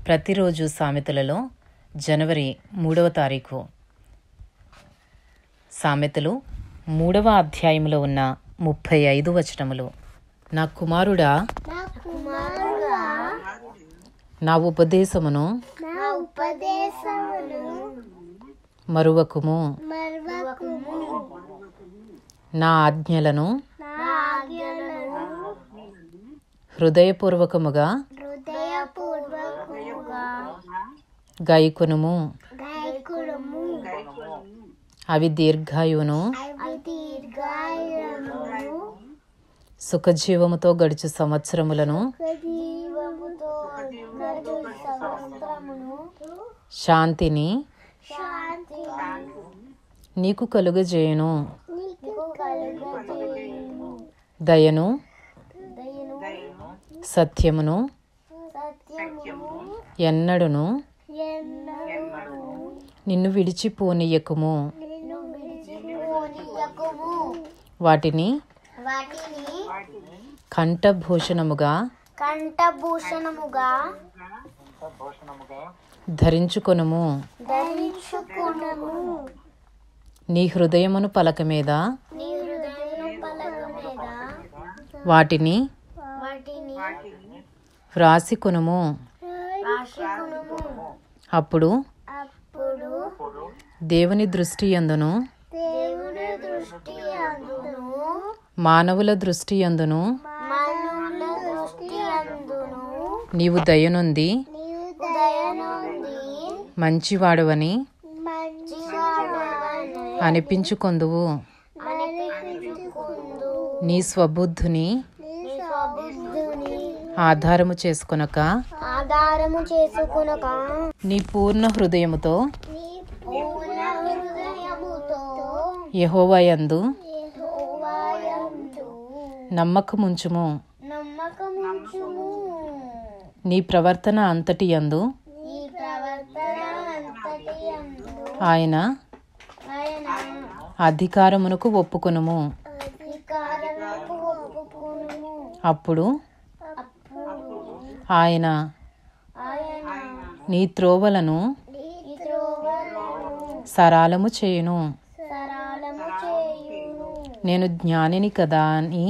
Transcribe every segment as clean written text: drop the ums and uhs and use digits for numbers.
ప్రతిరోజు సామెతలలో జనవరి 3వ తారీఖు సామెతలు 3వ అధ్యాయంలో ఉన్న 35 వచనములు. నా కుమారుడా, నా ఉపదేశమును మరువకుము, నా ఆజ్ఞలను హృదయపూర్వకముగా గైకొనుము. అవి దీర్ఘాయువును సుఖజీవముతో గడుచు సంవత్సరములను శాంతిని నీకు కలుగజేయును. దయను సత్యమును ఎన్నడును నిన్ను విడిచిపోనీయకుము. వాటిని కంఠభూషణముగా ధరించుకొనుము. నీ హృదయమును పలక మీద వాటిని వ్రాసికొనుము. అప్పుడు దేవుని దృష్టి యందును మానవుల దృష్టి యందును నీవు దయనుంది మంచివాడవని అనిపించుకొందువు. నీ స్వబుద్ధుని ఆధారము చేసుకొనక నీ పూర్ణ హృదయముతో యెహోవా యందు నమ్మకముంచుము. నీ ప్రవర్తన అంతటి యందు ఆయన అధికారమునకు ఒప్పుకొనుము. అప్పుడు ఆయన నీ త్రోవలను సరళము చేయును. నేను జ్ఞానిని కదా అని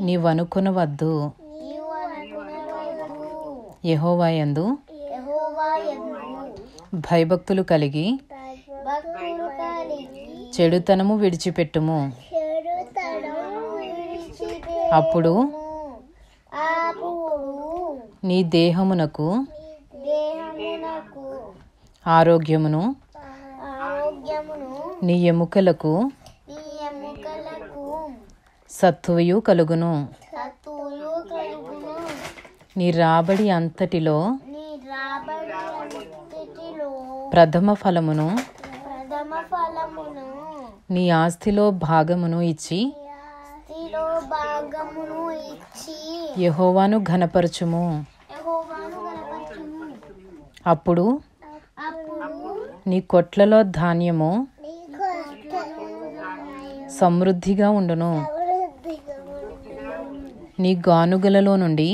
నీవనుకొనవద్దు. యెహోవా యందు భయభక్తులు కలిగి చెడుతనము విడిచిపెట్టుము. అప్పుడు నీ దేహమునకు ఆరోగ్యమును నీ ఎముకలకు సత్తువయు కలుగును. నీ రాబడి అంతటిలో ప్రథమ ఫలమును నీ ఆస్తిలో భాగమును ఇచ్చి యెహోవాను ఘనపరచుము. అప్పుడు నీ కొట్లలో ధాన్యము సమృద్ధిగా ఉండును. నీ గానుగలలో నుండి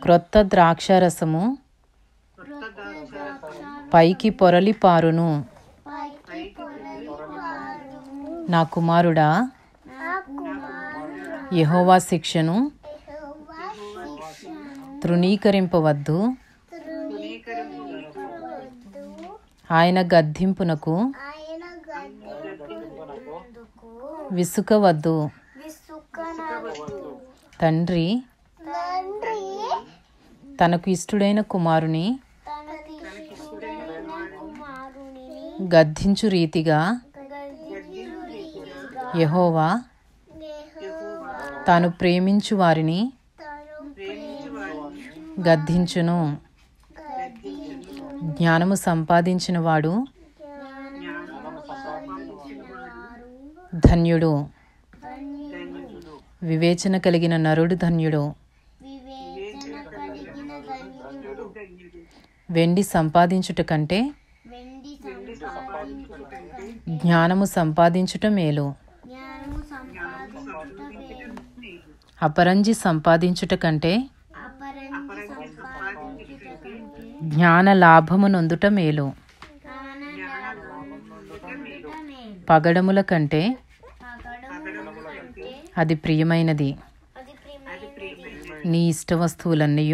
క్రొత్త ద్రాక్షారసము పైకి పొరలి పారును. నా కుమారుడా, యెహోవా శిక్షను తృణీకరింపవద్దు. ఆయన గద్దింపునకు విసుకవద్దు. తండ్రి తనకు ఇష్టుడైన కుమారుని గద్దించు రీతిగా యెహోవా తాను ప్రేమించు వారిని గద్దించును. జ్ఞానము సంపాదించిన వాడు ధన్యుడు. వివేచన కలిగిన నరుడు ధన్యుడు. వెండి సంపాదించుట కంటే జ్ఞానము సంపాదించుట మేలు. అపరంజి సంపాదించుట కంటే జ్ఞాన లాభము నొందుట మేలు. పగడముల కంటే అది ప్రియమైనది. నీ ఇష్ట వస్తువులన్నీ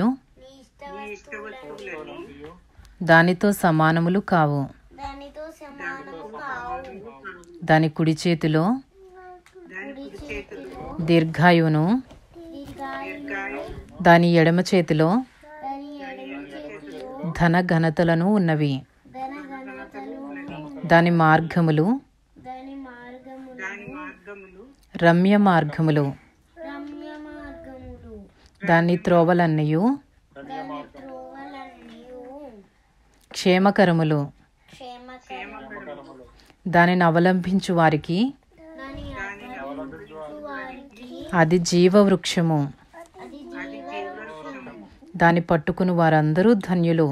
దానితో సమానములు కావు. దాని కుడి చేతిలో దీర్ఘాయువును, దాని ఎడమ చేతిలో ధన ఘనతలను ఉన్నవి. దాని మార్గములు రమ్య మార్గములు. దాని త్రోవలన్నయు క్షేమకరములు. దానిని అవలంబించు వారికి అది జీవవృక్షము. దాని పట్టుకుని వారందరూ ధన్యులు.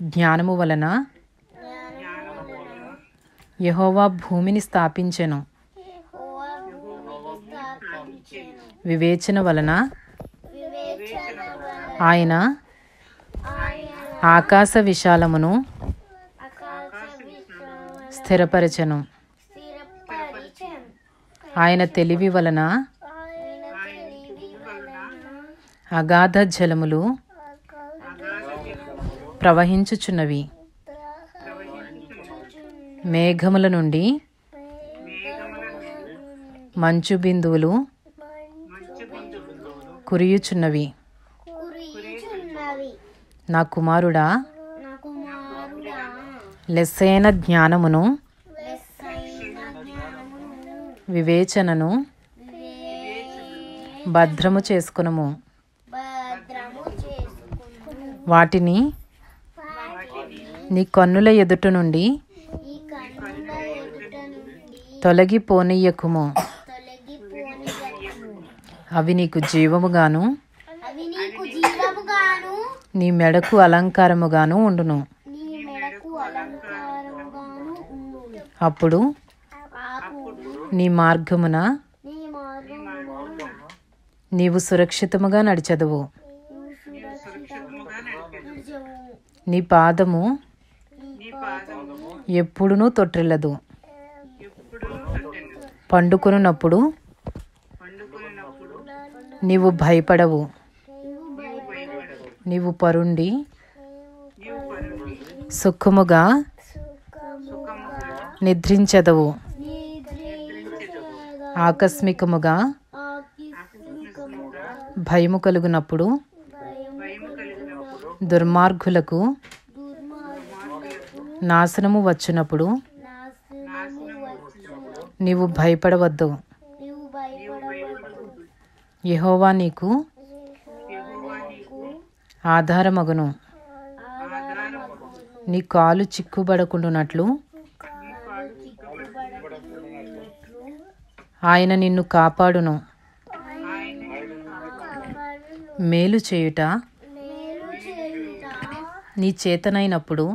జ్ఞానము వలన యెహోవా భూమిని స్థాపించెను. వివేచన వలన ఆయన ఆకాశ విశాలమును స్థిరపరచెను. ఆయన తెలివి వలన అగాధ జలములు ప్రవహించుచున్నవి. మేఘముల నుండి మంచు బిందువులు కురియుచున్నవి. నా కుమారుడా, లెస్సైన జ్ఞానమును వివేచనను భద్రము చేసుకునుము. వాటిని నీ కన్నుల ఎదుట నుండి తొలగిపోనీయకుము. అవి నీకు జీవముగాను నీ మెడకు అలంకారముగాను ఉండును. అప్పుడు నీ మార్గమున నీవు సురక్షితముగా నడిచెదవు. నీ పాదము ఎప్పుడునూ తొట్టిల్లదు. పండుకొనున్నప్పుడు నీవు భయపడవు. నీవు పరుండి సుఖముగా నిద్రించెదవు. ఆకస్మికముగా భయము కలుగునప్పుడు దుర్మార్గులకు నాశనము వచ్చినప్పుడు నీవు భయపడవద్దు. యెహోవా నీకు ఆధారమగును. నీ కాలు చిక్కుబడకుండునట్లు ఆయన నిన్ను కాపాడును. మేలు చేయుట నీ చేతనైనప్పుడు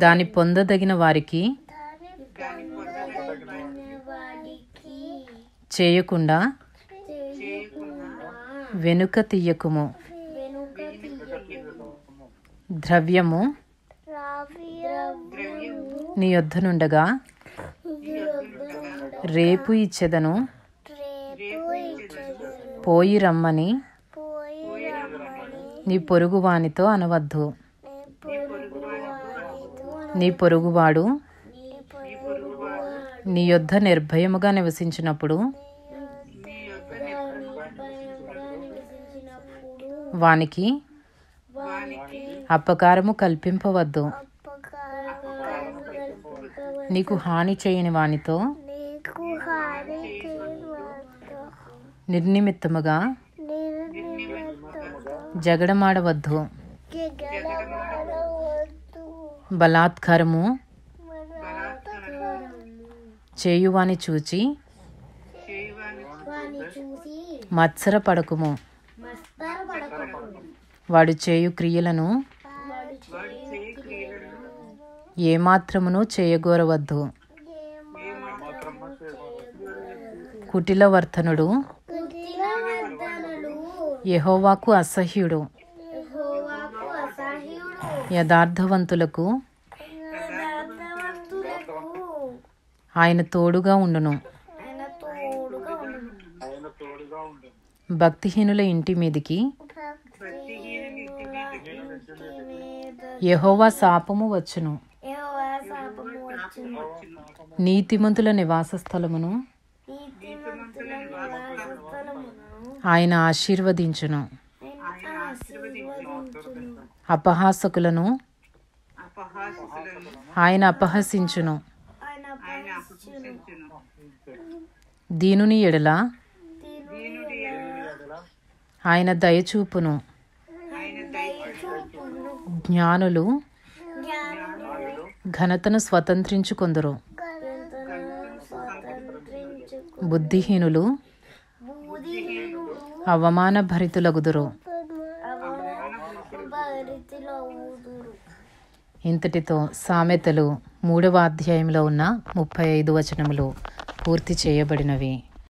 దాని పొందదగిన వారికి చేయకుండా వెనుక తీయకుము. ద్రవ్యము నీ యొద్దనుండగా రేపు ఇచ్చెదను, పోయి రమ్మని నీ పొరుగువానితో అనవద్దు. నీ పొరుగువాడు నీ యొద్ద నిర్భయముగా నివసించినప్పుడు వానికి అపకారము కల్పింపవద్దు. నీకు హాని చేయని వానితో నిర్నిమిత్తముగా జగడమాడవద్దు. బలాత్కారము చేయువాని చూచి మత్సరపడకుము. వాడు చేయు క్రియలను ఏమాత్రమును చేయగోరవద్దు. కుటిలవర్తనుడు యెహోవాకు అసహ్యుడు. యథార్థవంతులకు ఆయన తోడుగా ఉండును. భక్తిహీనుల ఇంటి మీదికి యెహోవా శాపము వచ్చును. నీతిమంతుల నివాస స్థలమును ఆయన ఆశీర్వదించును. అపహాసకులను ఆయన అపహసించును. దీనుని ఎడల ఆయన దయచూపును. జ్ఞానులు ఘనతను స్వతంత్రించుకొందురు. బుద్ధిహీనులు అవమాన భరితులగుదురు. ఇంతటితో సామెతలు 3వ అధ్యాయంలో ఉన్న 35 వచనములు పూర్తి చేయబడినవి.